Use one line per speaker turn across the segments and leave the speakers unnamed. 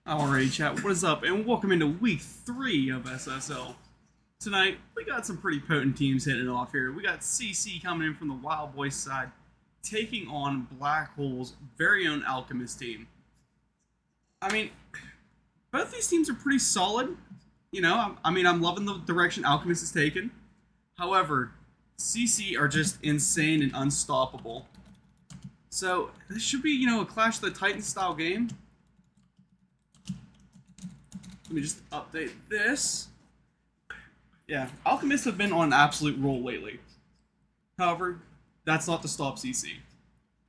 Alright, chat, what is up, and welcome into week 3 of SSL. Tonight, we got some pretty potent teams hitting it off here. We got CC coming in from the Wild Boys side, taking on Black Hole's very own Alchemist team. I mean, both these teams are pretty solid. You know, I'm loving the direction Alchemist is taking. However, CC are just insane and unstoppable. So, this should be, a Clash of the Titans style game. Let me just update this. Yeah, Alchemists have been on an absolute roll lately. However, that's not to stop CC.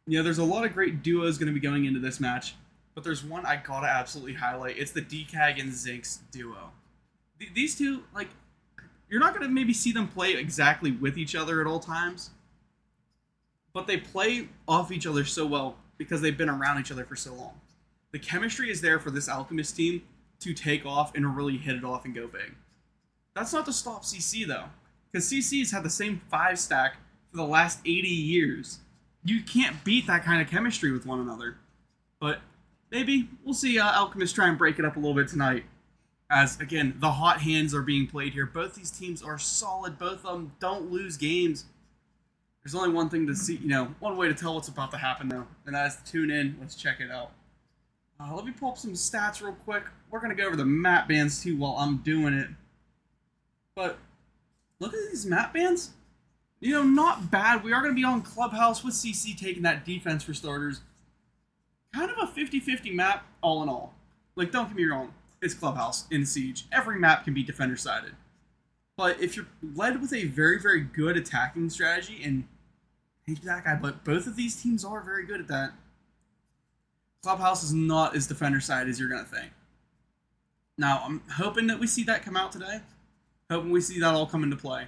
Yeah, there's a lot of great duos going to be going into this match, but there's one I gotta absolutely highlight. It's the DCAG and Zinx duo. These two, you're not going to maybe see them play exactly with each other at all times, but they play off each other so well because they've been around each other for so long. The chemistry is there for this Alchemist team to take off and really hit it off and go big. That's not to stop CC though, because CC's had the same 5 stack for the last 80 years. You can't beat that kind of chemistry with one another. But maybe we'll see Alchemist try and break it up a little bit tonight. As again, the hot hands are being played here. Both these teams are solid. Both of them don't lose games. There's only one thing to see, one way to tell what's about to happen though, and that is to tune in. Let's check it out. Let me pull up some stats real quick. We're going to go over the map bans too while I'm doing it. But look at these map bans. Not bad. We are going to be on Clubhouse with CC taking that defense for starters. Kind of a 50-50 map all in all. Don't get me wrong. It's Clubhouse in Siege. Every map can be defender-sided. But if you're led with a very, very good attacking strategy, and hate that guy, but both of these teams are very good at that, Clubhouse is not as defender-sided as you're going to think. Now, I'm hoping that we see that come out today. Hoping we see that all come into play.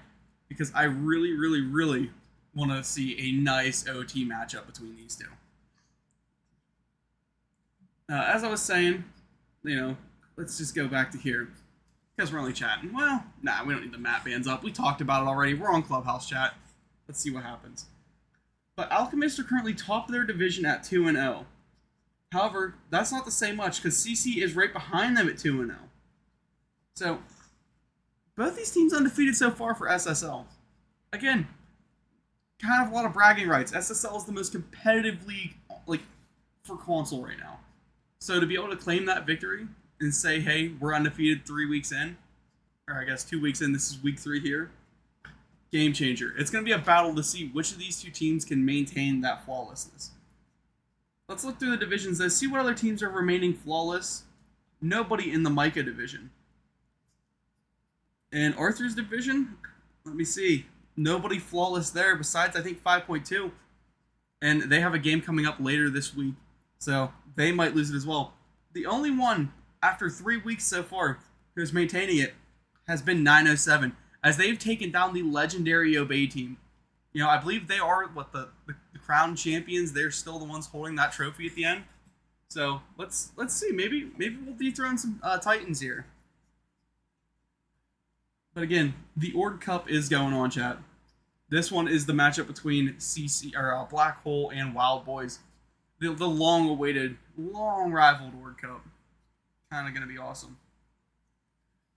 Because I really, really, really want to see a nice OT matchup between these two. As I was saying, let's just go back to here. Because we're only chatting. Well, nah, we don't need the map bans up. We talked about it already. We're on Clubhouse chat. Let's see what happens. But Alchemists are currently top of their division at 2-0. However, that's not to say much, because CC is right behind them at 2-0. So, both these teams undefeated so far for SSL. Again, kind of a lot of bragging rights. SSL is the most competitive league, for console right now. So to be able to claim that victory and say, hey, we're undefeated 3 weeks in, or I guess 2 weeks in, this is week 3 here, game changer. It's going to be a battle to see which of these two teams can maintain that flawlessness. Let's look through the divisions though, see what other teams are remaining flawless. Nobody in the Micah division. And Arthur's division, let me see. Nobody flawless there besides, I think, 5.2. And they have a game coming up later this week. So they might lose it as well. The only one, after 3 weeks so far, who's maintaining it has been 907. As they've taken down the legendary Obey team. I believe they are, the crown champions. They're still the ones holding that trophy at the end. So let's see. Maybe we'll dethrone some Titans here. But again, the Ord Cup is going on, chat. This one is the matchup between CC or Black Hole and Wild Boys. The long-awaited, long-rivaled Ord Cup. Kind of going to be awesome.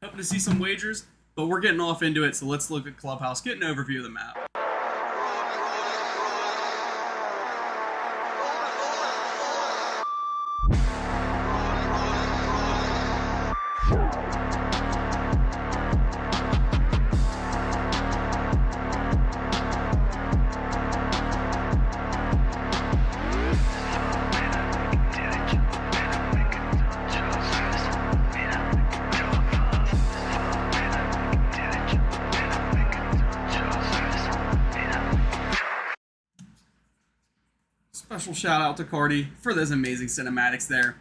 Hoping to see some wagers, but we're getting off into it. So let's look at Clubhouse, get an overview of the map. Special shout out to Cardi for those amazing cinematics there.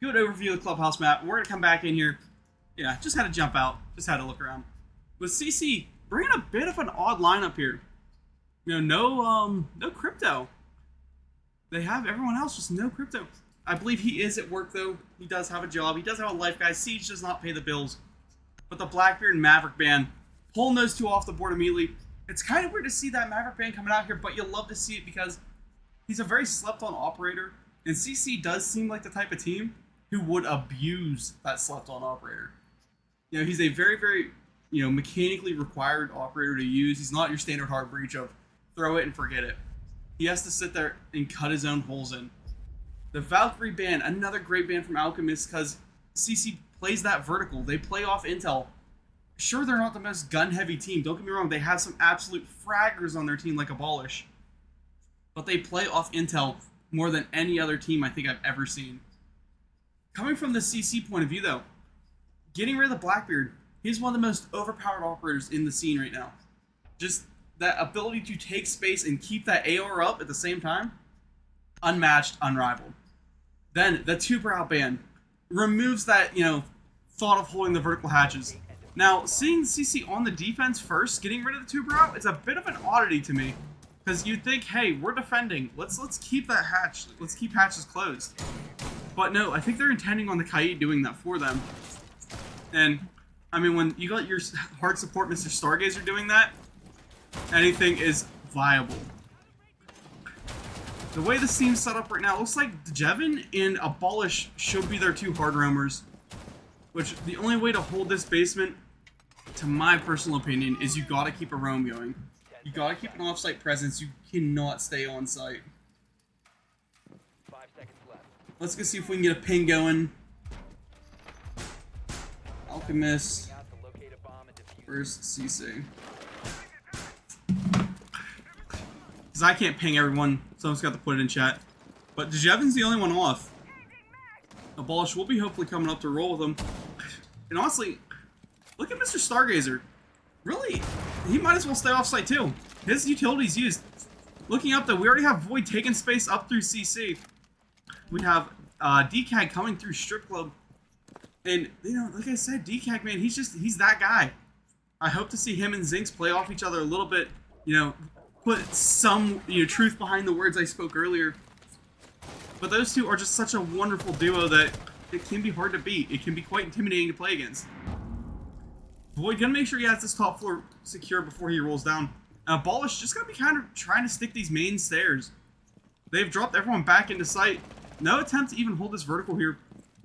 Good overview of the Clubhouse map. We're going to come back in here. Yeah, just had to jump out. Just had to look around. With CC, bringing a bit of an odd lineup here. No crypto. They have everyone else, just no crypto. I believe he is at work though. He does have a job. He does have a life, guys. Siege does not pay the bills. But the Blackbeard and Maverick band, pulling those two off the board immediately. It's kind of weird to see that Maverick band coming out here, but you'll love to see it because he's a very slept-on operator, and CC does seem like the type of team who would abuse that slept-on operator. You know, he's a very, very, mechanically required operator to use. He's not your standard hard breach of throw it and forget it. He has to sit there and cut his own holes in. The Valkyrie ban, another great ban from Alchemists, because CC plays that vertical. They play off intel. Sure, they're not the most gun-heavy team. Don't get me wrong. They have some absolute fraggers on their team like Abolish. But they play off intel more than any other team I think I've ever seen. Coming from the CC point of view, though, getting rid of the Blackbeard, he's one of the most overpowered operators in the scene right now. Just that ability to take space and keep that AR up at the same time, unmatched, unrivaled. Then the two-brow ban removes that, thought of holding the vertical hatches. Now, seeing CC on the defense first, getting rid of the two-brow, it's a bit of an oddity to me. Because you'd think, hey, we're defending. Let's keep that hatch. Let's keep hatches closed. But no, I think they're intending on the Kaid doing that for them. And, I mean, when you got your hard support Mr. Stargazer doing that, anything is viable. The way this team's set up right now, it looks like Jevin and Abolish should be their two hard roamers. Which, the only way to hold this basement, to my personal opinion, is you gotta keep a roam going. You gotta keep an off-site presence. You cannot stay on-site.
5 seconds left.
Let's go see if we can get a ping going. Alchemist versus CC. Because I can't ping everyone, so I'm just got to put it in chat. But Dejevin's the only one off. Abolish will be hopefully coming up to roll with him. And honestly, look at Mr. Stargazer. Really, he might as well stay off-site too. His utility's used. Looking up though, we already have Void taking space up through CC. We have DCAG coming through Strip Club. And, like I said, DCAG, man, he's that guy. I hope to see him and Zinx play off each other a little bit, put some, truth behind the words I spoke earlier. But those two are just such a wonderful duo that it can be hard to beat. It can be quite intimidating to play against. Void gonna make sure he has this top floor secure before he rolls down. Abolish just gonna be kind of trying to stick these main stairs. They've dropped everyone back into sight. No attempt to even hold this vertical here,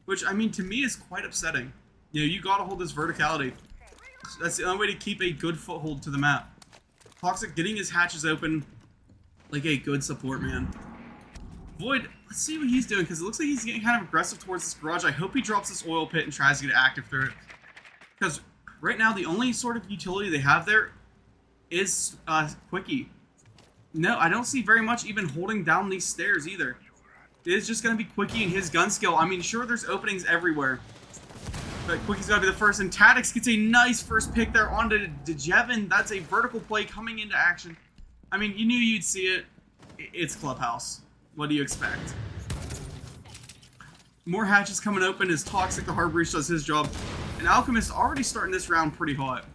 which, I mean, to me is quite upsetting. You gotta hold this verticality. That's the only way to keep a good foothold to the map. Toxic getting his hatches open like a good support man. Void, let's see what he's doing, because it looks like he's getting kind of aggressive towards this garage. I hope he drops this oil pit and tries to get active through it. Because right now, the only sort of utility they have there is Quickie. No, I don't see very much even holding down these stairs either. It is just going to be Quickie and his gun skill. I mean, sure, there's openings everywhere. But Quickie's got to be the first. And Tadix gets a nice first pick there onto Dejevin. That's a vertical play coming into action. I mean, you knew you'd see it. It's Clubhouse. What do you expect? More hatches coming open as Toxic the Hard Breach does his job. And Alchemist already starting this round pretty hot.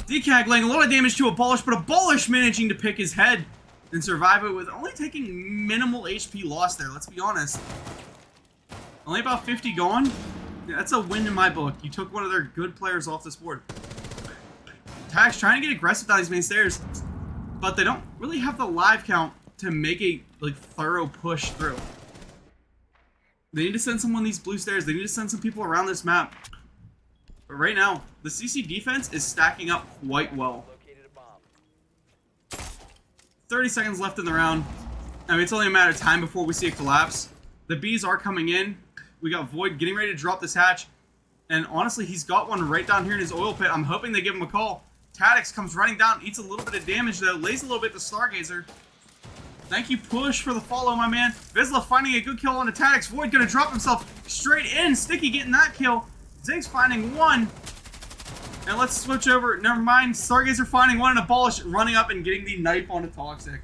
DCAG laying a lot of damage to Abolish, but Abolish managing to pick his head and survive it with only taking minimal HP loss there, let's be honest. Only about 50 gone. Yeah, that's a win in my book. You took one of their good players off this board. Tax trying to get aggressive down these main stairs, but they don't really have the live count to make a thorough push through. They need to send someone these blue stairs. They need to send some people around this map. But right now, the CC defense is stacking up quite well. 30 seconds left in the round. I mean, it's only a matter of time before we see a collapse. The Bees are coming in. We got Void getting ready to drop this hatch. And honestly, he's got one right down here in his oil pit. I'm hoping they give him a call. Tadix comes running down, eats a little bit of damage though, lays a little bit to Stargazer. Thank you, Push, for the follow, my man. Vizsla finding a good kill on the Tadix. Void gonna drop himself straight in. Sticky getting that kill. Zinx finding one. And let's switch over. Never mind. Stargazer finding one and Abolish running up and getting the knife onto Toxic.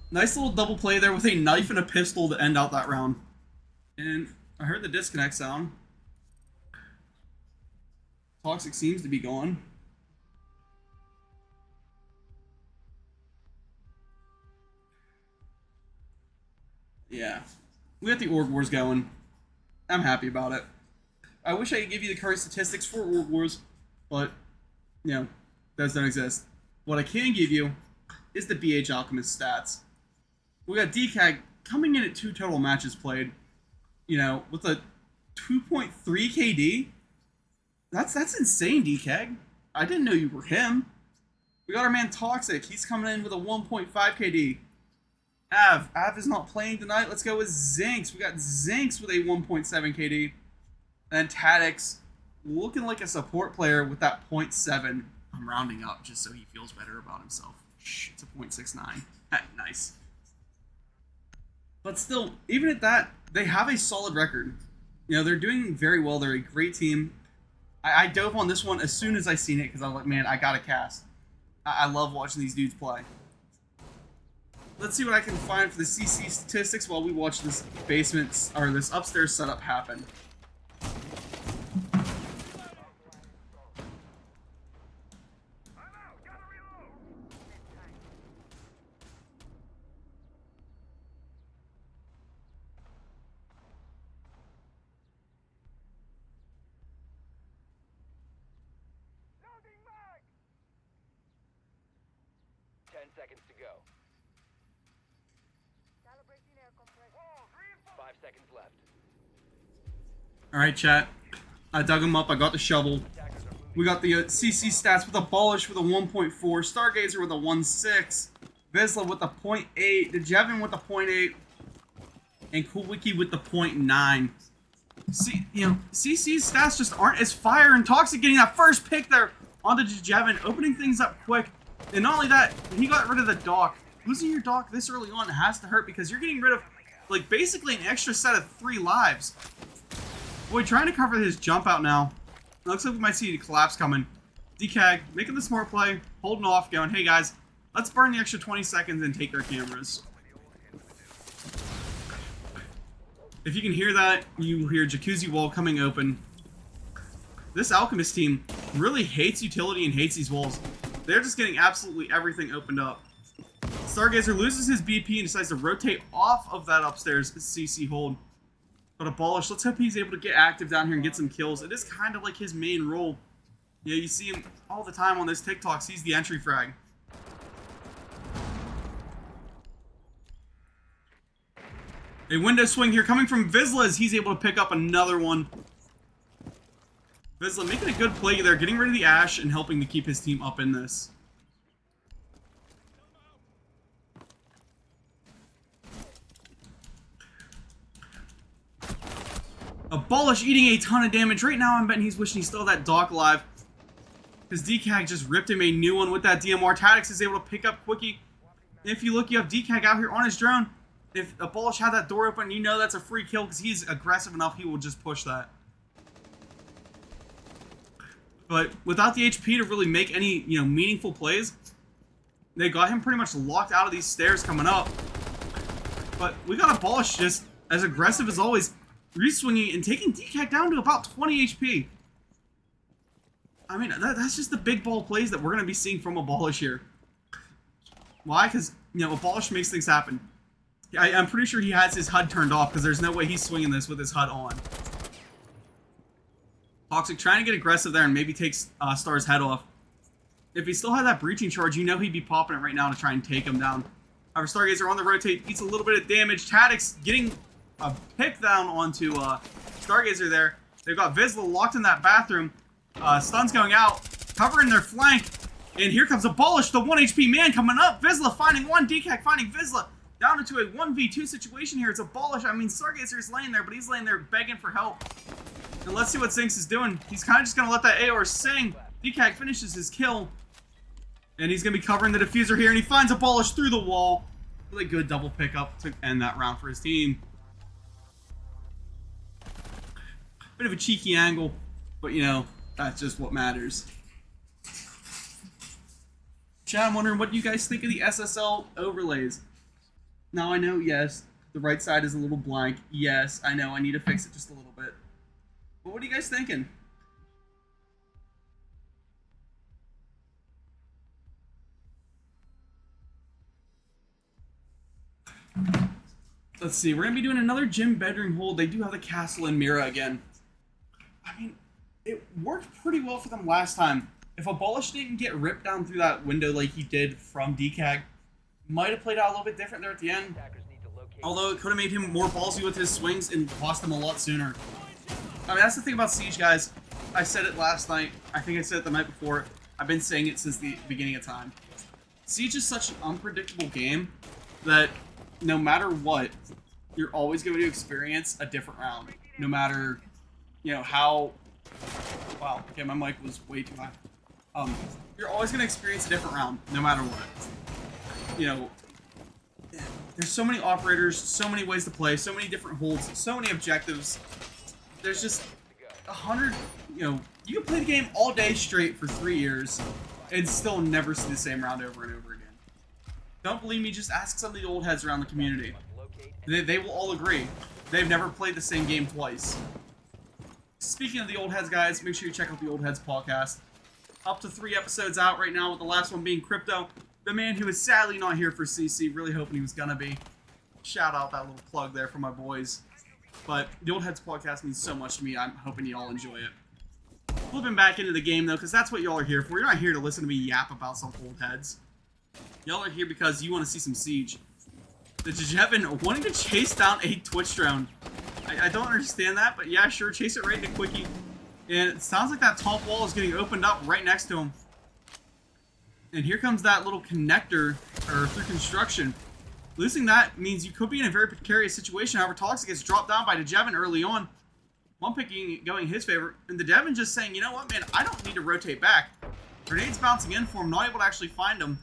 Nice little double play there with a knife and a pistol to end out that round. And I heard the disconnect sound. Toxic seems to be gone. Yeah. We got the Org Wars going. I'm happy about it. I wish I could give you the current statistics for World Wars, but, you know, those don't exist. What I can give you is the BH Alchemist stats. We got DCAG coming in at 2 total matches played, you know, with a 2.3 KD. That's insane, DCAG. I didn't know you were him. We got our man Toxic. He's coming in with a 1.5 KD. Av is not playing tonight. Let's go with Zinx. We got Zinx with a 1.7 KD. And Tadix looking like a support player with that 0.7. I'm rounding up just so he feels better about himself. Shh, it's a 0.69. Nice. But still, even at that, they have a solid record. You know, they're doing very well. They're a great team. I dove on this one as soon as I seen it because I was like, man, I gotta cast. I love watching these dudes play. Let's see what I can find for the CC statistics while we watch this basement, or this upstairs setup happen.
Seconds to go. 5 seconds left.
Alright, chat. I dug him up. I got the shovel. We got the CC stats with Abolish with a 1.4, Stargazer with a 1.6, Vizsla with a 0.8, Dejevin with a 0.8, and Coolwiki with the 0.9. See, you know, CC's stats just aren't as fire, and Toxic getting that first pick there onto Dejevin, opening things up quick. And not only that, he got rid of the dock. Losing your dock this early on has to hurt because you're getting rid of, like, basically an extra set of 3 lives. Boy, trying to cover his jump out now. It looks like we might see a collapse coming. DCAG making the smart play, holding off, going, hey guys, let's burn the extra 20 seconds and take their cameras. If you can hear that, you hear Jacuzzi wall coming open. This Alchemist team really hates utility and hates these walls. They're just getting absolutely everything opened up. Stargazer loses his BP and decides to rotate off of that upstairs CC hold. But Abolish, let's hope he's able to get active down here and get some kills. It is kind of like his main role. Yeah, you see him all the time on those TikToks. He's the entry frag. A window swing here coming from Vizsla as he's able to pick up another one. Vizsla making a good play there, getting rid of the Ash and helping to keep his team up in this. Abolish eating a ton of damage. Right now, I'm betting he's wishing he still had that dock alive. Because DCAG just ripped him a new one with that DMR. Tadix is able to pick up Quickie. And if you look, you have DCAG out here on his drone. If Abolish had that door open, you know that's a free kill because he's aggressive enough, he will just push that. But without the HP to really make any, you know, meaningful plays, they got him pretty much locked out of these stairs coming up. But we got Abolish just as aggressive as always, re-swinging and taking DCAG down to about 20 HP. I mean, that's just the big ball plays that we're going to be seeing from Abolish here. Why? Because, you know, Abolish makes things happen. I'm pretty sure he has his HUD turned off because there's no way he's swinging this with his HUD on. Toxic trying to get aggressive there and maybe takes Star's head off. If he still had that breaching charge, you know he'd be popping it right now to try and take him down. However, Stargazer on the rotate, eats a little bit of damage. Tadix getting a pick down onto Stargazer there. They've got Vizsla locked in that bathroom. Stun's going out, covering their flank. And here comes Abolish, the 1 HP man coming up. Vizsla finding one, DCAG finding Vizsla. Down into a 1v2 situation here. It's Abolish. I mean, Stargazer is laying there, but he's laying there begging for help. And let's see what Zinx is doing. He's kind of just going to let that AR sing. DCAG finishes his kill. And he's going to be covering the diffuser here, and he finds Abolish through the wall. Really good double pickup to end that round for his team. Bit of a cheeky angle, but you know, that's just what matters. Chat, I'm wondering what you guys think of the SSL overlays. Now I know, yes, the right side is a little blank. Yes, I know, I need to fix it just a little bit. But what are you guys thinking? Let's see, we're going to be doing another gym bedroom hold. They do have the castle in Mira again. I mean, it worked pretty well for them last time. If Abolish didn't get ripped down through that window like he did from DCAG, might have played out a little bit different there at the end.
Attackers need to locate.
Although it could have made him more ballsy with his swings and cost him a lot sooner. I mean, that's the thing about Siege, guys. I said it last night. I think I said it the night before. I've been saying it since the beginning of time. Siege is such an unpredictable game that no matter what, you're always going to experience a different round. No matter, you know, how... Wow, okay, my mic was way too high. You're always going to experience a different round, no matter what. You know, there's so many operators, so many ways to play, so many different holds, so many objectives. There's just 100, you know, you can play the game all day straight for 3 years and still never see the same round over and over again. Don't believe me, just ask some of the old heads around the community. They will all agree. They've never played the same game twice. Speaking of the old heads, guys, make sure you check out the Old Heads podcast. Up to 3 episodes out right now, with the last one being Crypto. The man who is sadly not here for CC, really hoping he was gonna be. Shout out that little plug there for my boys. But the Old Heads podcast means so much to me, I'm hoping you all enjoy it. Flipping back into the game, though, because that's what y'all are here for. You're not here to listen to me yap about some old heads. Y'all are here because you want to see some Siege. The Jevin wanting to chase down a Twitch drone. I don't understand that, but yeah, sure, chase it right into Quickie. And it sounds like that top wall is getting opened up right next to him. And here comes that little connector, or through construction. Losing that means you could be in a very precarious situation. However, Toxic gets dropped down by the Jevin early on. One picking going in his favor. And the Devin just saying, you know what, man, I don't need to rotate back. Grenades bouncing in for him, not able to actually find him.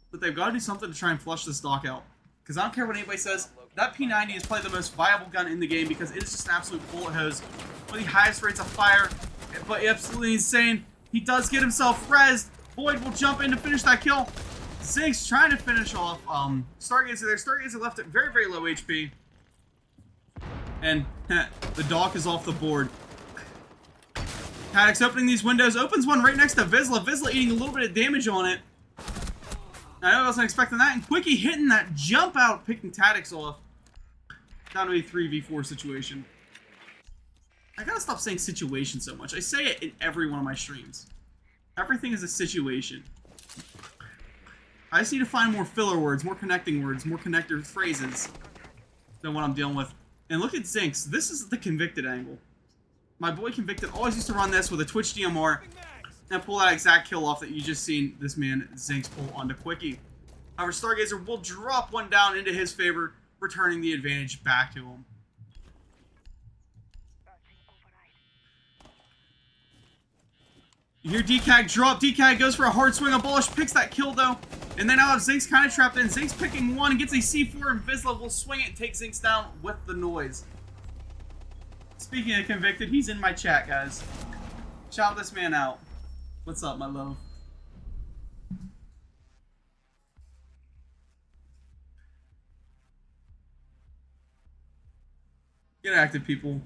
But they've got to do something to try and flush this dock out. Because I don't care what anybody says, that P90 is probably the most viable gun in the game because it is just an absolute bullet hose. One of the highest rates of fire, but absolutely insane. He does get himself rezzed. Void will jump in to finish that kill. Zinx trying to finish off Stargazer there. Stargazer left at very, very low HP. And the dock is off the board. Paddocks opening these windows. Opens one right next to Vizsla. Vizsla eating a little bit of damage on it. I wasn't expecting that. And Quickie hitting that jump out, picking Tadix off. Down to a 3v4 situation. I gotta stop saying situation so much. I say it in every one of my streams. Everything is a situation. I just need to find more filler words, more connecting words, more connector phrases than what I'm dealing with. And look at Zinx. This is the Convicted angle. My boy Convicted always used to run this with a Twitch DMR and pull that exact kill off that you just seen this man Zinx pull onto Quickie. However, Stargazer will drop one down into his favor, returning the advantage back to him. You hear DCAG drop. DCAG goes for a hard swing. Abolish picks that kill, though. And then now have Zinx kind of trapped in. Zinx picking one and gets a C4, and Vizsla will swing it and take Zinx down with the noise. Speaking of Convicted, he's in my chat, guys. Shout this man out. What's up, my love? Get active, people.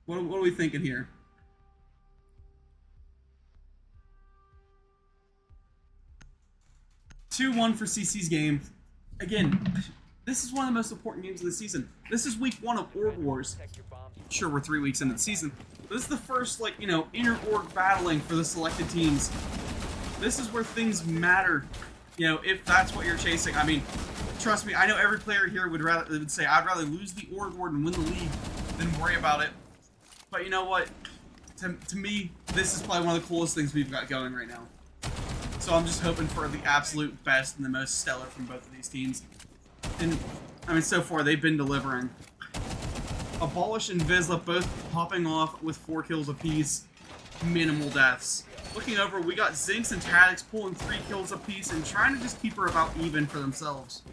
What are we thinking here? (2-1) for CC's game. Again, this is one of the most important games of the season. This is week 1 of Org Wars. Sure, we're 3 weeks into the season. But this is the first, like, you know, inter-org battling for the selected teams. This is where things matter, you know, if that's what you're chasing. I mean, trust me, I know every player here would say, I'd rather lose the Org War and win the league than worry about it. But you know what? To me, this is probably one of the coolest things we've got going right now. So I'm just hoping for the absolute best and the most stellar from both of these teams. And, I mean, so far, they've been delivering. Abolish and Vizsla both popping off with 4 kills apiece. Minimal deaths. Looking over, we got Zinx and Tadix pulling 3 kills apiece and trying to just keep her about even for themselves.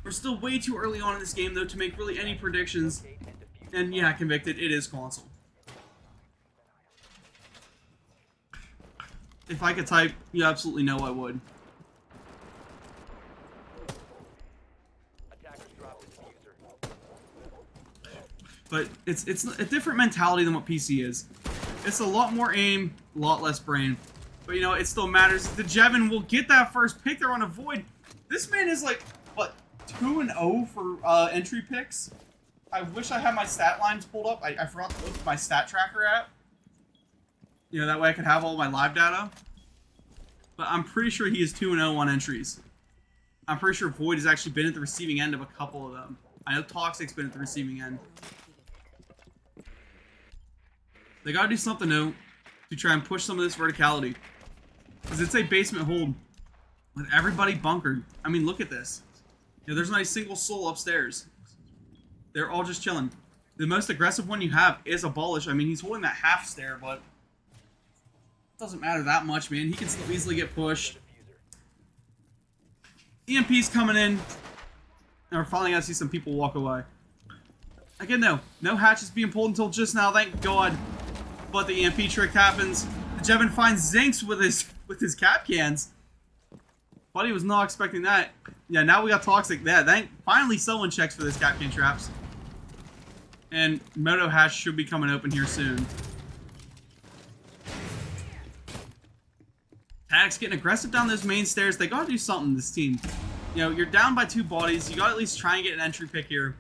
We're still way too early on in this game, though, to make really any predictions. And yeah, Convicted, it is console. If I could type, you absolutely know I would. But it's a different mentality than what PC is. It's a lot more aim, a lot less brain. But you know, it still matters. The Jevin will get that first pick there on a Void. This man is like, what, 2-0 for entry picks? I wish I had my stat lines pulled up. I forgot to look at my stat tracker app. You know, that way I could have all my live data. But I'm pretty sure he is 2-0 on entries. I'm pretty sure Void has actually been at the receiving end of a couple of them. I know Toxic's been at the receiving end. They gotta do something new to try and push some of this verticality. Because it's a basement hold with everybody bunkered. I mean, look at this. You know, there's not a single soul upstairs. They're all just chilling. The most aggressive one you have is Abolish. I mean, he's holding that half stair, but it doesn't matter that much, man. He can still easily get pushed. EMP's coming in. And we're finally gonna see some people walk away. Again, though, no hatches being pulled until just now, thank God. But the EMP trick happens. Jevin finds Zinx with his cap cans. Buddy was not expecting that. Yeah, now we got Toxic. Yeah, finally someone checks for this cap can traps. And Moto Hatch should be coming open here soon. Tag's getting aggressive down those main stairs. They gotta do something, this team. You know, you're down by 2 bodies. You gotta at least try and get an entry pick here.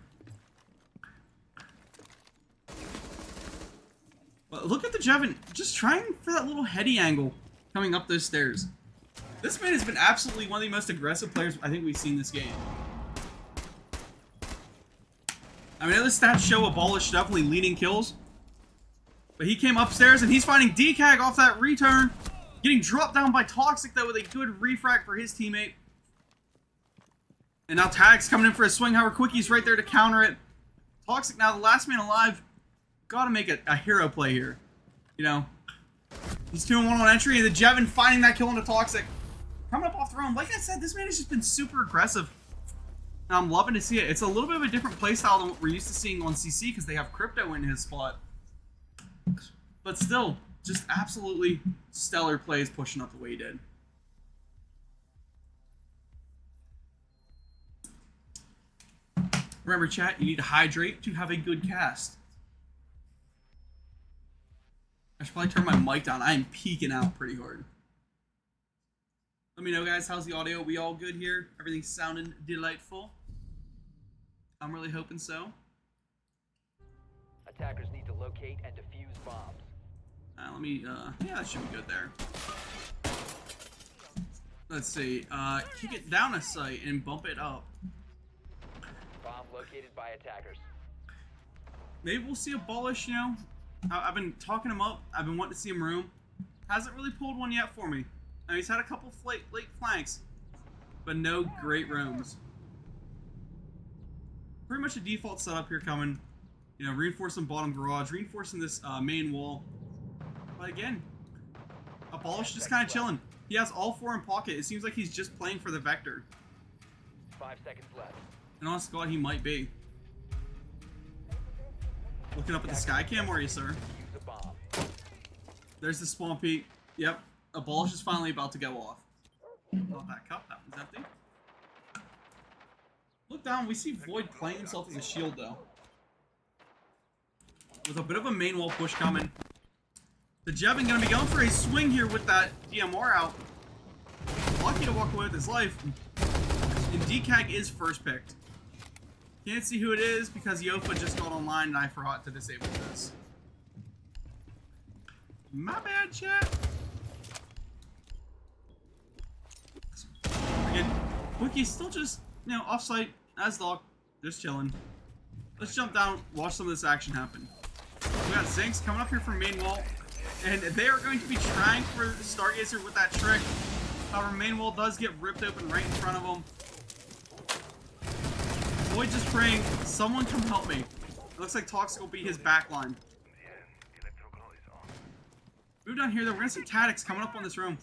But look at the Jevin, just trying for that little heady angle coming up those stairs. This man has been absolutely one of the most aggressive players I think we've seen this game. I mean, the stats show Abolish definitely leading kills. But he came upstairs and he's finding DCAG off that return. Getting dropped down by Toxic though with a good refract for his teammate. And now Tag's coming in for a swing. However, Quickie's right there to counter it. Toxic now the last man alive. Gotta make a hero play here. You know, he's 2-1 on entry, and the Jevin finding that kill into Toxic. Coming up off the roam. Like I said, this man has just been super aggressive. And I'm loving to see it. It's a little bit of a different playstyle than what we're used to seeing on CC because they have Crypto in his spot. But still, just absolutely stellar plays pushing up the way he did. Remember, chat, you need to hydrate to have a good cast. I should probably turn my mic down. I am peeking out pretty hard. Let me know, guys. How's the audio? We all good here? Everything's sounding delightful? I'm really hoping so.
Attackers need to locate and defuse bombs.
Yeah, that should be good there. Let's see. Kick it down a sight and bump it up.
Bomb located by attackers.
Maybe we'll see Abolish, you know? I've been talking him up. I've been wanting to see him room. Hasn't really pulled one yet for me. Now, he's had a couple late flanks, but no great roams. Pretty much a default setup here coming. You know, reinforcing bottom garage, reinforcing this main wall. But again, Abolish just kind of chilling. He has all 4 in pocket. It seems like he's just playing for the Vector.
5 seconds left.
And honest to God, he might be. Looking up at the sky cam, where are you, sir?
Defuse the bomb.
There's the spawn peak. Yep. Abolish is finally about to go off. Not that cup, that one's empty. Look down, we see Void playing himself as a shield though. With a bit of a main wall push coming. The Jevin gonna be going for a swing here with that DMR out. Lucky to walk away with his life. And DCAG is first picked. Can't see who it is because Yofa just got online and I forgot to disable this. My bad, chat. Again, Wiki's still just, you know, offsite as Doc, just chilling. Let's jump down, watch some of this action happen. We got Zinx coming up here from main wall, and they are going to be trying for Stargazer with that trick. However, main wall does get ripped open right in front of them. Void just praying, someone come help me. It looks like Toxic will be his backline. Move down here though, we're gonna see Tadix coming up on this room.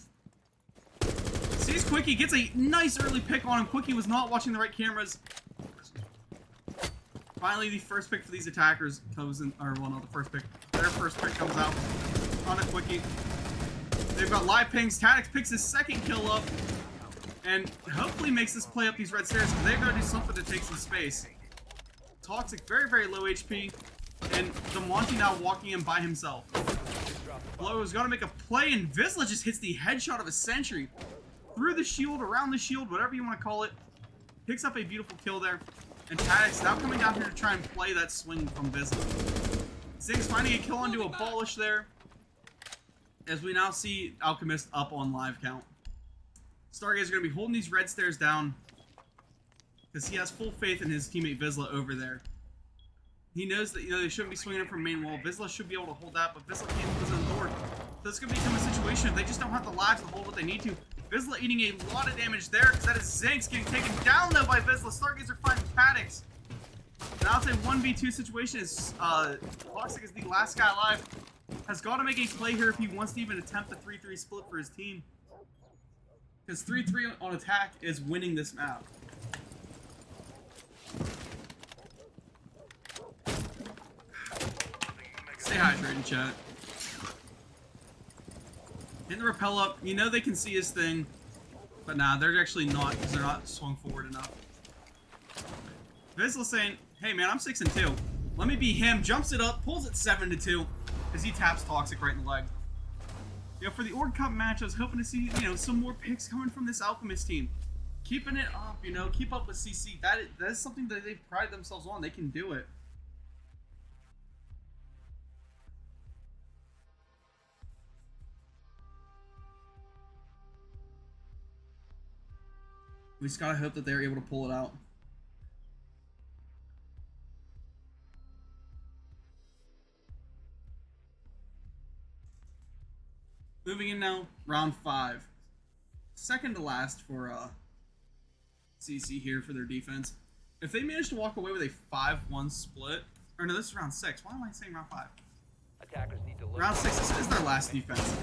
Sees Quickie, gets a nice early pick on him. Quickie was not watching the right cameras. Finally, the first pick for these attackers comes in, or well, not the first pick. Their first pick comes out on a Quickie. They've got live pings. Tadix picks his second kill up. And hopefully makes this play up these red stairs because they've got to do something to take some space. Toxic, very, very low HP. And DeMonte now walking in by himself. Blow has got to make a play, and Vizsla just hits the headshot of a sentry. Through the shield, around the shield, whatever you want to call it. Picks up a beautiful kill there. And Tadix now coming down here to try and play that swing from Vizsla. Zing's finding a kill onto Abolish there. As we now see Alchemist up on live count. Stargazer going to be holding these red stairs down. Because he has full faith in his teammate Vizsla over there. He knows that, they shouldn't be swinging it from main wall. Vizsla should be able to hold that, but Vizsla can't hold his own door. So it's going to become a situation if they just don't have the lives to hold what they need to. Vizsla eating a lot of damage there, because that is Zinx getting taken down, though, by Vizsla. Stargazer finding Paddix. Now it's a 1v2 situation. As Toxic is the last guy alive. Has got to make a play here if he wants to even attempt a 3-3 split for his team. Because 3-3 on attack is winning this map. Stay hydrated, chat. Hitting the rappel up. You know they can see his thing. But nah, they're actually not, because they're not swung forward enough. Vizsla saying, hey man, I'm 6-2. Let me be him. Jumps it up, pulls it 7-2. As he taps Toxic right in the leg. For the Org Cup match, I was hoping to see, some more picks coming from this Alchemist team. Keeping it up, keep up with CC. That is something that they pride themselves on. They can do it. We just gotta hope that they're able to pull it out. Moving in now, round 5. Second to last for CC here for their defense. If they manage to walk away with a 5-1 split, or no, this is round 6. Why am I saying round 5?
Attackers need to look.
Round 6, this is their last defense.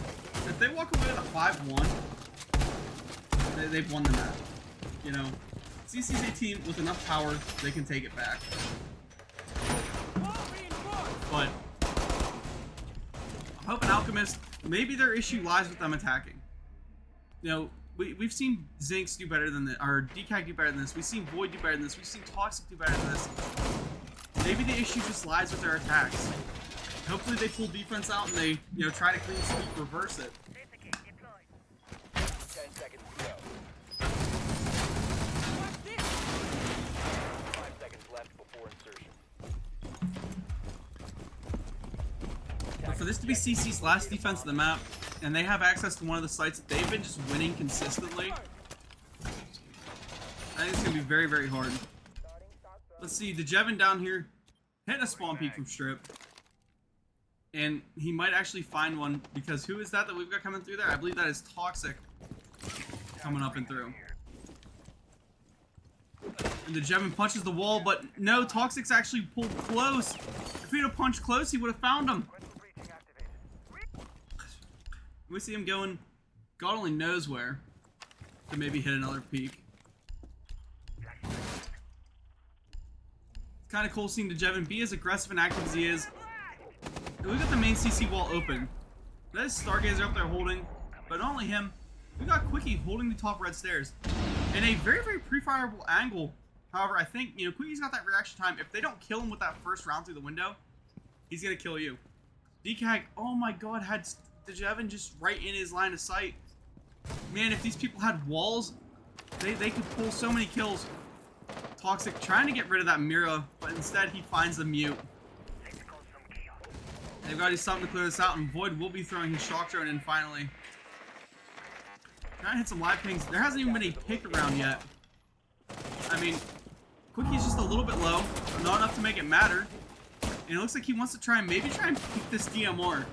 If they walk away with a 5-1, they've won the map. CC's a team with enough power, they can take it back. But I'm hoping Alchemist, maybe their issue lies with them attacking. We've seen Zinx do better than this, or DCAG do better than this. We've seen Void do better than this. We've seen Toxic do better than this. Maybe the issue just lies with their attacks. Hopefully they pull defense out and they, try to clean sweep, reverse it.
10 seconds to go. 5 seconds left before insertion.
But for this to be CC's last defense of the map, and they have access to one of the sites that they've been just winning consistently, I think it's going to be very, very hard. Let's see, the Jevin down here hitting a spawn peek from Strip. And he might actually find one, because who is that we've got coming through there? I believe that is Toxic coming up and through. And the Jevin punches the wall, but no, Toxic's actually pulled close. If he'd have punched close, he would have found him. We see him going, God only knows where, to maybe hit another peak. It's kind of cool seeing the Jevin be as aggressive and active as he is. And we got the main CC wall open. That is Stargazer up there holding, but not only him, we got Quickie holding the top red stairs. In a very, very pre-fireable angle. However, I think, Quickie's got that reaction time. If they don't kill him with that first round through the window, he's going to kill you. DCAG, oh my god, had the Jevin just right in his line of sight. Man, if these people had walls, they could pull so many kills. Toxic trying to get rid of that Mira, but instead he finds the mute. They've got to do something to clear this out, and Void will be throwing his shock drone in finally. Trying to hit some live pings. There hasn't even been a pick around yet. I mean, Quickie's just a little bit low, but not enough to make it matter. And it looks like he wants to maybe try and pick this DMR.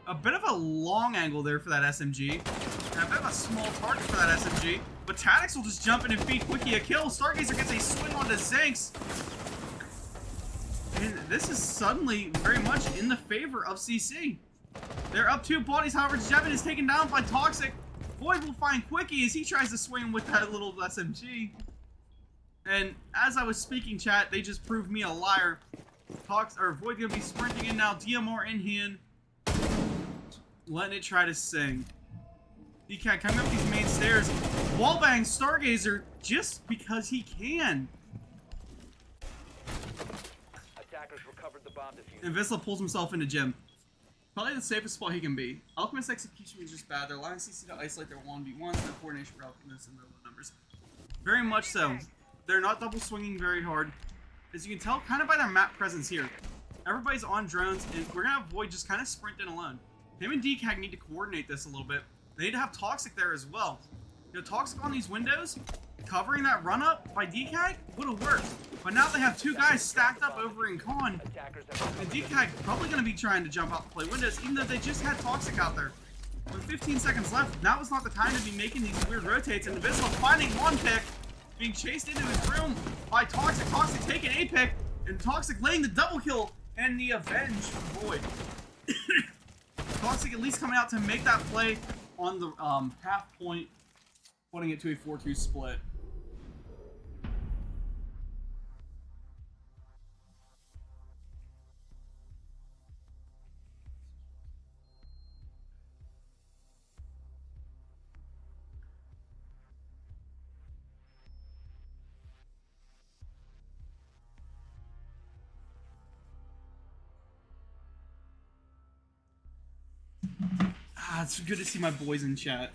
A bit of a long angle there for that SMG. And a bit of a small target for that SMG. But Tadix will just jump in and feed Quickie a kill. Stargazer gets a swing onto Zinx. And this is suddenly very much in the favor of CC. They're up 2 bodies, however, Jevin is taken down by Toxic. Void will find Quickie as he tries to swing with that little SMG. And as I was speaking, chat, they just proved me a liar. Void gonna be sprinting in now, DMR in hand. Letting it try to sing. DCAT coming up these main stairs. Wallbang Stargazer just because he can.
Attackers recovered the bomb diffuser.
And Vizsla pulls himself into gym. Probably the safest spot he can be. Alchemist's execution was just bad. They're allowing CC to isolate their 1v1s, their coordination for Alchemists, and their low numbers. Very much so. They're not double swinging very hard. As you can tell, kind of by their map presence here. Everybody's on drones, and we're gonna have Void just kind of sprinting alone. Him and DCAG need to coordinate this a little bit. They need to have Toxic there as well. You know, Toxic on these windows, covering that run up by DCAG would have worked. But now they have two guys stacked up over in Con, and DCAG probably gonna be trying to jump out to play windows, even though they just had Toxic out there. With 15 seconds left, now is not the time to be making these weird rotates, and Invisible finding one pick, being chased into his room by Toxic. Toxic taking a pick, and Toxic laying the double kill and the avenge for Void. Toxic at least coming out to make that play on the half point, putting it to a 4-2 split. It's good to see my boys in chat.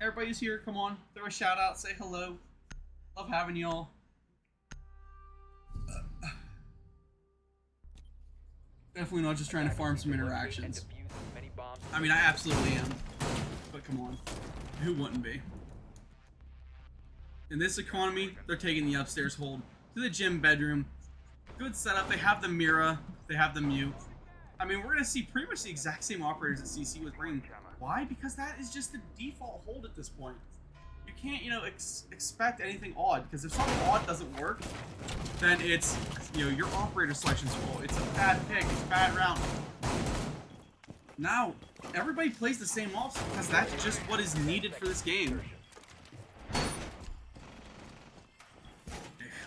Everybody's here, come on. Throw a shout out, say hello. Love having y'all. Definitely not just trying to farm some interactions. I mean, I absolutely am. But come on. Who wouldn't be? In this economy, they're taking the upstairs hold to the gym bedroom. Good setup. They have the Mira. They have the Mute. I mean, we're going to see pretty much the exact same operators that CC was bringing. Why? Because that is just the default hold at this point. You can't, you know, expect anything odd, because if something odd doesn't work, then it's, you know, your operator selection's full. It's a bad pick. It's a bad round. Now, everybody plays the same ops because that's just what is needed for this game.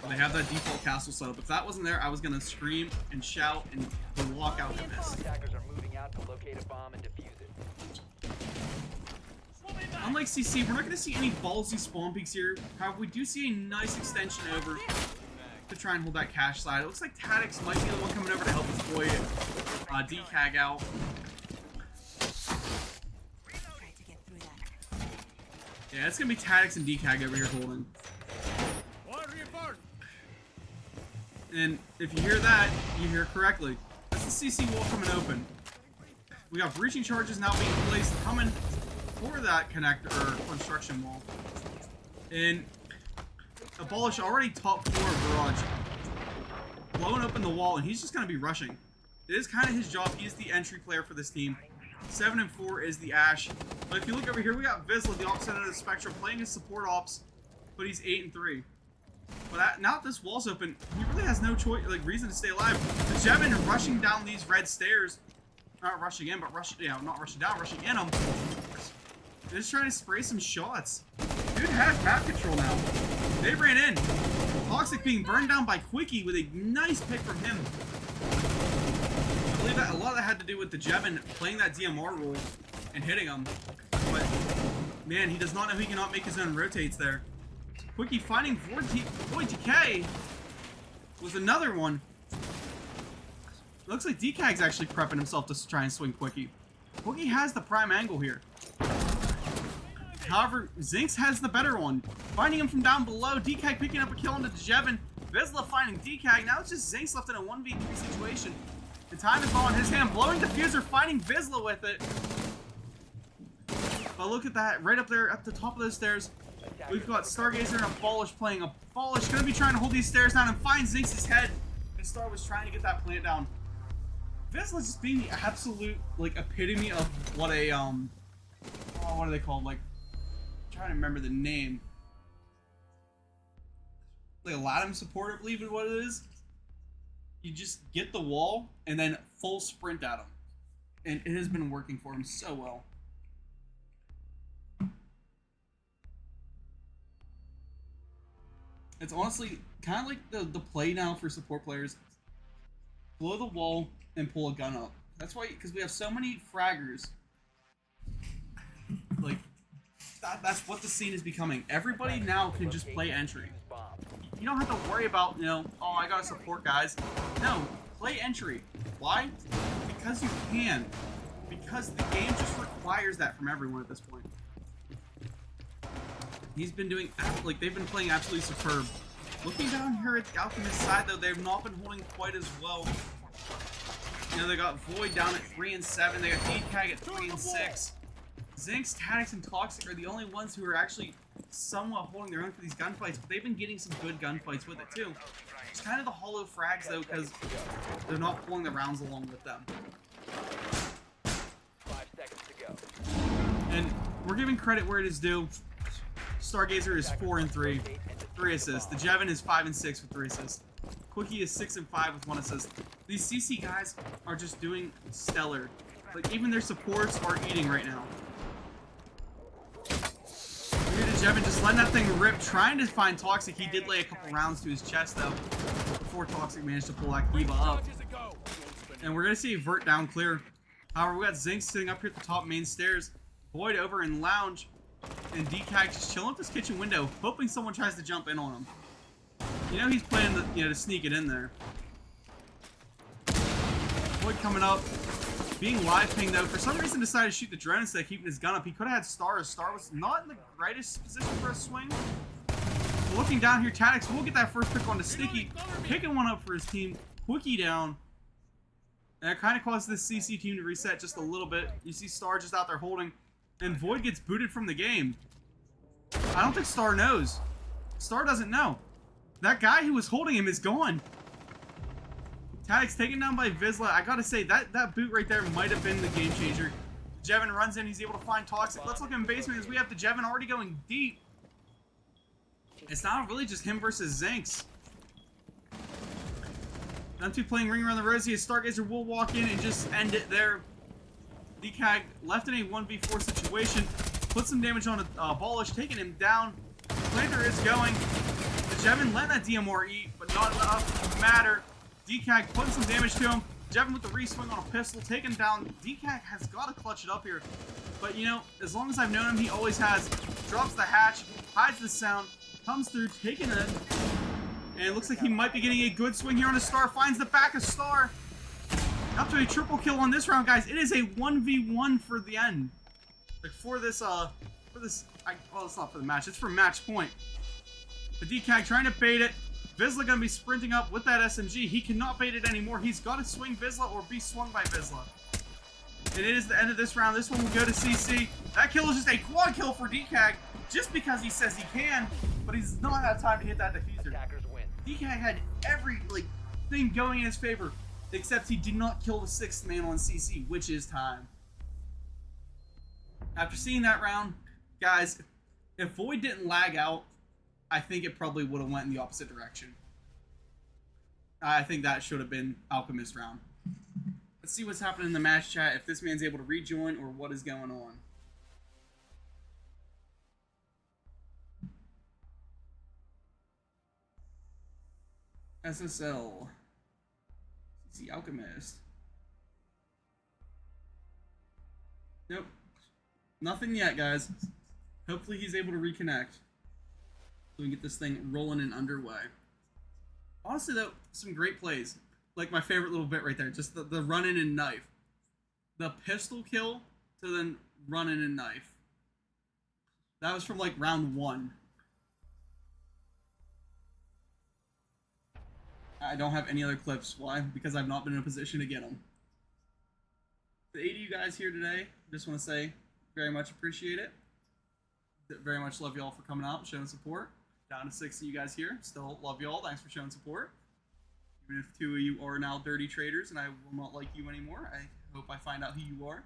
They have that default castle setup. If that wasn't there, I was gonna scream and shout and walk out of this.
Attackers are moving out to locate a bomb and defuse it.
Unlike CC, we're not gonna see any ballsy spawn peaks here. However, we do see a nice extension over to try and hold that cache side. It looks like Tadix might be the one coming over to help us Void DCAG out. Yeah, it's gonna be Tadix and DCAG over here holding. And if you hear that, you hear correctly. That's the CC wall coming open. We got breaching charges now being placed coming for that connector or construction wall. And Abolish already top floor of garage, blowing open the wall, and he's just gonna be rushing. It is kind of his job. He is the entry player for this team. 7 and 4 is the Ash. But if you look over here, we got Vizsla, the opposite end of the spectrum, playing his support ops, but he's 8 and 3. But now that this wall's open, he really has no choice, like, reason to stay alive. The Jevin rushing down these red stairs, not rushing in, but not rushing down, rushing in them. They're just trying to spray some shots. Dude has map control now. They ran in. Toxic being burned down by Quickie with a nice pick from him. I believe that a lot of that had to do with the Jevin playing that DMR role and hitting him. But man, he does not know he cannot make his own rotates there. Quickie finding Void DK was another one. Looks like DK's actually prepping himself to try and swing Quickie. Quickie has the prime angle here. However, Zinx has the better one. Finding him from down below, DK picking up a kill into Jevin. Vizsla finding DK. Now it's just Zinx left in a 1v3 situation. The time is all in his hand. Blowing diffuser, finding Vizsla with it. But look at that, right up there at the top of those stairs. We've got Stargazer and Abolish playing. Abolish gonna be trying to hold these stairs down and find Zinx's head. And Star was trying to get that plant down. Vizsla just being the absolute, like, epitome of what a, what are they called? Like, I'm trying to remember the name. Like a Latim support, I believe is what it is. You just get the wall and then full sprint at him. And it has been working for him so well. It's honestly kind of like the play now for support players. Blow the wall and pull a gun up. That's why, because we have so many fraggers. Like, that's what the scene is becoming. Everybody now can just play entry. You don't have to worry about, you know, oh, I gotta support guys. No, play entry. Why? Because you can. Because the game just requires that from everyone at this point. He's been doing, like, they've been playing absolutely superb. Looking down here at the Alchemist side, though, they've not been holding quite as well. You know, they got Void down at 3 and 7. They got DKag at 3 and 6. Zinx, Tactics, and Toxic are the only ones who are actually somewhat holding their own for these gunfights, but they've been getting some good gunfights with it too. It's kind of the hollow frags though, because they're not pulling the rounds along with them.
5 seconds to go.
And we're giving credit where it is due. Stargazer is 4 and 3, 3 assists. The Jevin is 5 and 6 with 3 assists. Quickie is 6 and 5 with 1 assist. These CC guys are just doing stellar. Like, even their supports are eating right now. Here to Jevin, just letting that thing rip, trying to find Toxic. He did lay a couple rounds to his chest, though, before Toxic managed to pull that Kiva up. And we're going to see Vert down clear. However, we got Zinx sitting up here at the top main stairs. Void over in Lounge. And DKag just chilling up this kitchen window, hoping someone tries to jump in on him. You know he's planning to, to sneak it in there. Void coming up. Being live pinged though, for some reason decided to shoot the drone instead of keeping his gun up. He could have had Star. Star was not in the greatest position for a swing. Looking down here, Tactics will get that first pick on to Sticky. Picking one up for his team. Quickie down. And that kind of caused this CC team to reset just a little bit. You see Star just out there holding. And Void gets booted from the game. I don't think Star knows. Star doesn't know. That guy who was holding him is gone. Tactics taken down by Vizsla. I gotta say, that boot right there might have been the game changer. Jevin runs in. He's able to find Toxic. Let's look in basement as we have the Jevin already going deep. It's not really just him versus Zinx. Them two playing Ring Around the Rosie as Stargazer will walk in and just end it there. DKag left in a 1v4 situation. Put some damage on Abolish, taking him down. Planter is going. The Jevin letting that DMR eat, but not enough to matter. DKag putting some damage to him. Jevin with the re-swing on a pistol, taking down. DKag has got to clutch it up here. But, you know, as long as I've known him, he always has. Drops the hatch, hides the sound, comes through, taking it. And it looks like he might be getting a good swing here on a Star. Finds the back of Star. Up to a triple kill on this round, guys. It is a 1v1 for the end. Like, for this, well, it's not for the match. It's for match point. The DKag trying to bait it. Vizsla gonna be sprinting up with that SMG. He cannot bait it anymore. He's got to swing Vizsla or be swung by Vizsla. And it is the end of this round. This one will go to CC. That kill is just a quad kill for DKag, just because he says he can, but he's not had time to hit that diffuser.
Attackers win.
DKag had every thing going in his favor, except he did not kill the 6th man on CC, which is time. After seeing that round, guys, if Void didn't lag out, I think it probably would have went in the opposite direction. I think that should have been Alchemist round. Let's see what's happening in the match chat, if this man's able to rejoin or what is going on. SSL. CC Alchemist. Nope. Nothing yet, guys. Hopefully he's able to reconnect, so we can get this thing rolling and underway. Honestly, though, some great plays. Like my favorite little bit right there, just the run-in and knife. The pistol kill to then run-in and knife. That was from, like, round 1. I don't have any other clips. Why? Because I've not been in a position to get them. The 8 of you guys here today, just want to say very much appreciate it. Very much love y'all for coming out and showing support. Down to 6 of you guys here. Still love y'all. Thanks for showing support. Even if 2 of you are now dirty traders and I will not like you anymore, I hope I find out who you are.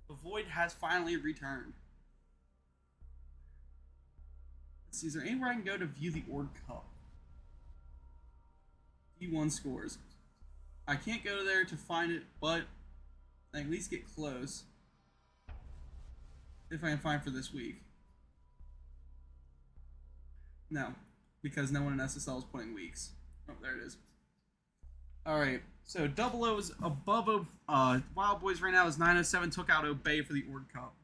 The Void has finally returned. Let's see, is there anywhere I can go to view the Org Cup? D1 scores. I can't go there to find it, but I can at least get close. If I can find for this week. No, because no one in SSL is playing weeks. Oh, there it is. Alright, so 00 is above Wild Boys right now is 907, took out Obey for the Org Cup.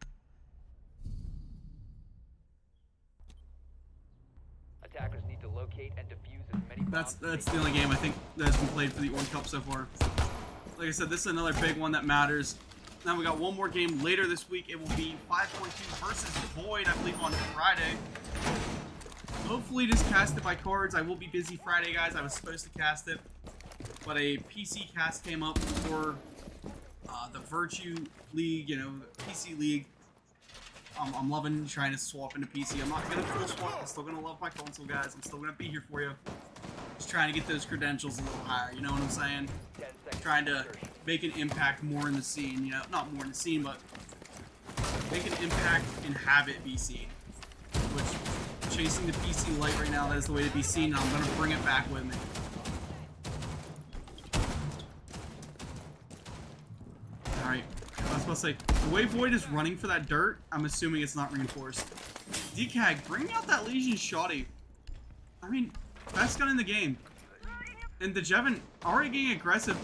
Attackers need to locate and defuse as many bombs.
That's the only game I think that's been played for the Org Cup so far. Like I said, this is another big one that matters. Now we got one more game later this week. It will be 5.2 versus Void, I believe, on Friday. hopefully just cast it by cards. I will be busy Friday, guys. I was supposed to cast it, but a PC cast came up for the Virtue League, you know, the PC League. I'm loving trying to swap into PC. I'm not going to full swap. I'm still going to love my console, guys. I'm still going to be here for you. Just trying to get those credentials a little higher, you know what I'm saying? Trying to make an impact more in the scene, you know, not more in the scene, but make an impact and have it be seen. Which, chasing the PC light right now, that is the way to be seen, and I'm going to bring it back with me. Alright, I was supposed to say, the way Void is running for that dirt, I'm assuming it's not reinforced. DCAG, bring out that Legion Shoddy. I mean, best gun in the game. And the Jevin already getting aggressive,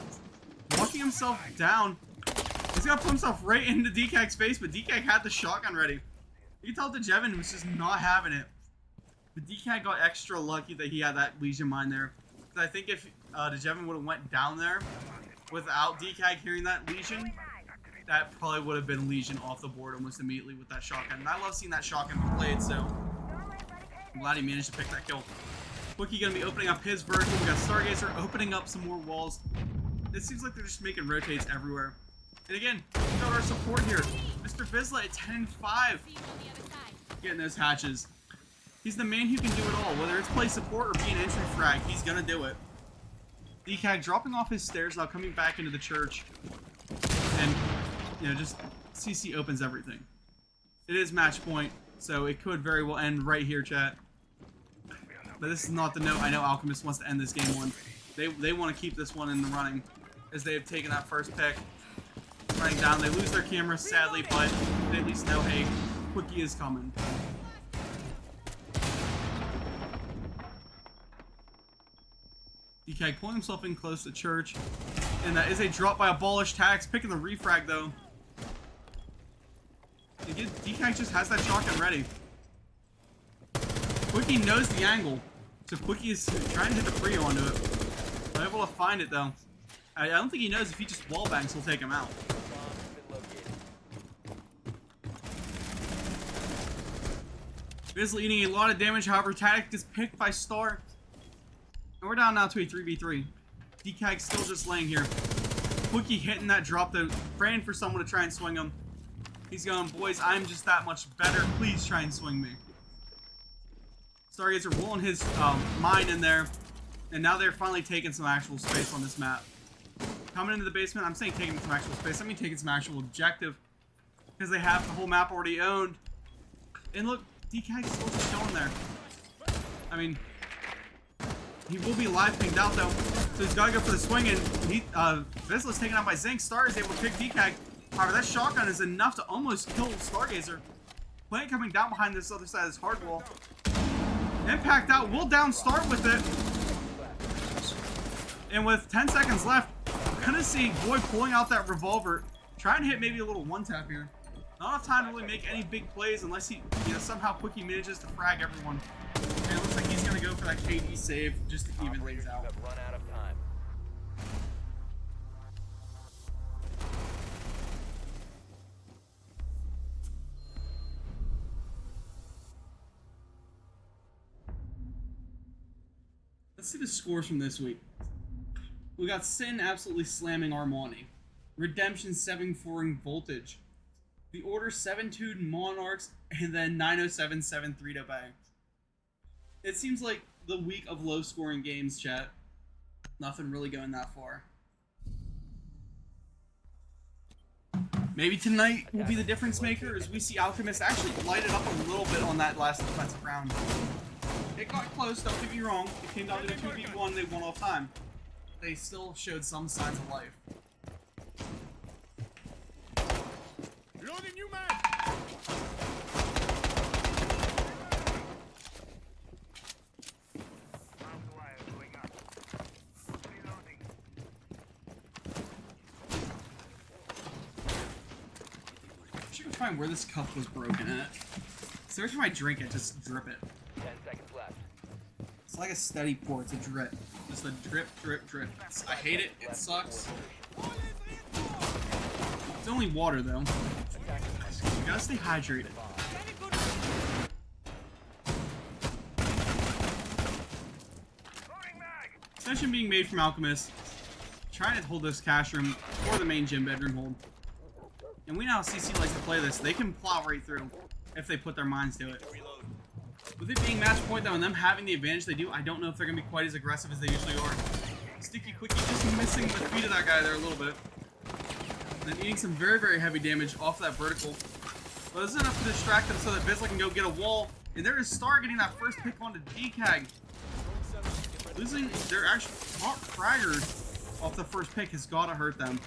walking himself down. He's gonna put himself right into DCAG's face, but DCAG had the shotgun ready. You can tell the Jevin was just not having it. But DCAG got extra lucky that he had that Legion mine there. Because I think if the Jevin would have went down there without DCAG hearing that Legion, that probably would have been Legion off the board almost immediately with that shotgun. And I love seeing that shotgun be played, so I'm glad he managed to pick that kill. Wookie gonna be opening up his version. We got Stargazer opening up some more walls. It seems like they're just making rotates everywhere. And again, we got our support here. Mr. Vizsla at 10-5. Getting those hatches. He's the man who can do it all. Whether it's play support or be an entry frag, he's gonna do it. DCAG dropping off his stairs now, coming back into the church. And, you know, just CC opens everything. It is match point, so it could very well end right here, chat. But this is not the note I know Alchemist wants to end this game on. They want to keep this one in the running, as they have taken that first pick. Running down, they lose their camera, sadly, but they at least know, hey, Quickie is coming. DK pulling himself in close to church. And that is a drop by Abolish Tax, picking the refrag though. DK just has that shotgun ready. Quickie knows the angle, so Quickie is trying to hit the Frio onto it. Not able to find it though. I don't think he knows if he just wallbangs, he'll take him out. Vizsla eating a lot of damage, however, Tactic is picked by Star. And we're down now to a 3v3. DCAG still just laying here. Quickie hitting that drop though, praying for someone to try and swing him. He's going, boys, I'm just that much better. Please try and swing me. Stargazer rolling his mine in there. And now they're finally taking some actual space on this map. Coming into the basement, I'm saying taking some actual space. I mean taking some actual objective. Because they have the whole map already owned. And look, DCAG's still just chilling there. I mean, he will be live pinged out though. So he's got to go for the swing, and Vizsla's taken out by Zinc. Star is able to pick DCAG. However, that shotgun is enough to almost kill Stargazer. Plant coming down behind this other side of this hard wall. Impact out, will down Star with it. And with 10 seconds left, we're gonna see Void pulling out that revolver. Trying to hit maybe a little one tap here. Not enough time to really make any big plays unless he, you know, somehow Quickie manages to frag everyone. And it looks like he's gonna go for that KD save just to even things out.
Run out of time.
Let's see the scores from this week. We got Sin absolutely slamming Armani. Redemption 7-4ing Voltage. The Order 7-2'd Monarchs, and then 907 7-3'd Obey. It seems like the week of low scoring games, chat. Nothing really going that far. Maybe tonight will be the difference maker as we see Alchemists actually light it up a little bit on that last defensive round. It got close, don't get me wrong. It came down to a 2v1, they won all time. They still showed some signs of life.
Loading new mag!
I should find where this cup was broken at. So every time I drink it, just drip it.
10 seconds left.
It's like a steady pour, it's a drip. Just a drip, drip, drip. I hate it, it sucks. It's only water though. You gotta stay hydrated. Mission being made from Alchemists. Trying to hold this cash room or the main gym bedroom hold. And we know how CC likes to play this. They can plow right through if they put their minds to it. With it being match point though and them having the advantage they do, I don't know if they're going to be quite as aggressive as they usually are. Sticky Quickie just missing the feet of that guy there a little bit. And then eating some very, very heavy damage off that vertical. But this is enough to distract them so that Vizsla can go get a wall. And there is Star getting that first pick onto DCAG. Losing their actual top fraggers off the first pick has got to hurt them.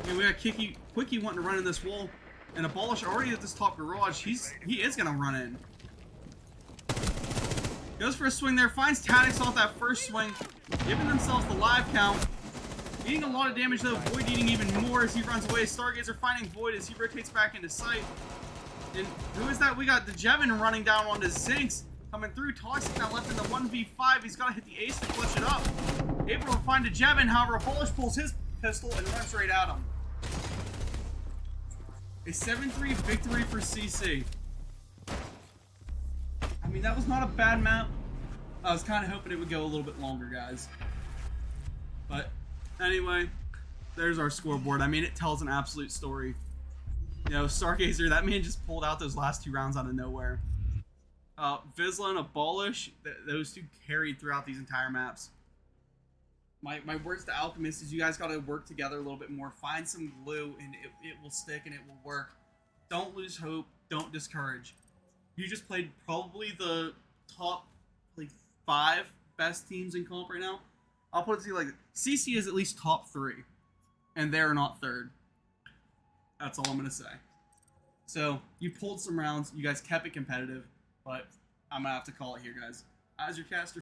And we got Quickie wanting to run in this wall. And Abolish already at this top garage. He is going to run in. Goes for a swing there. Finds Tadix off that first swing. Giving themselves the live count. Eating a lot of damage though. Void eating even more as he runs away. Stargazer finding Void as he rotates back into sight. And who is that? We got the Jevin running down onto Zinx. Coming through. Toxic now left in the 1v5. He's got to hit the ace to clutch it up. Able to find a Jevin. However, Abolish pulls his pistol and runs right at him. A 7-3 victory for CC. I mean, that was not a bad map. I was kind of hoping it would go a little bit longer, guys. But anyway, there's our scoreboard. I mean, it tells an absolute story. You know, Stargazer, that man just pulled out those last 2 rounds out of nowhere. Vizsla and Abolish, those two carried throughout these entire maps. My words to Alchemists is you guys got to work together a little bit more. Find some glue, and it will stick and it will work. Don't lose hope. Don't discourage. You just played probably the top like 5 best teams in comp right now. I'll put it to you like CC is at least top 3, and they're not 3rd. That's all I'm gonna say. So you pulled some rounds. You guys kept it competitive, but I'm gonna have to call it here, guys. As your caster.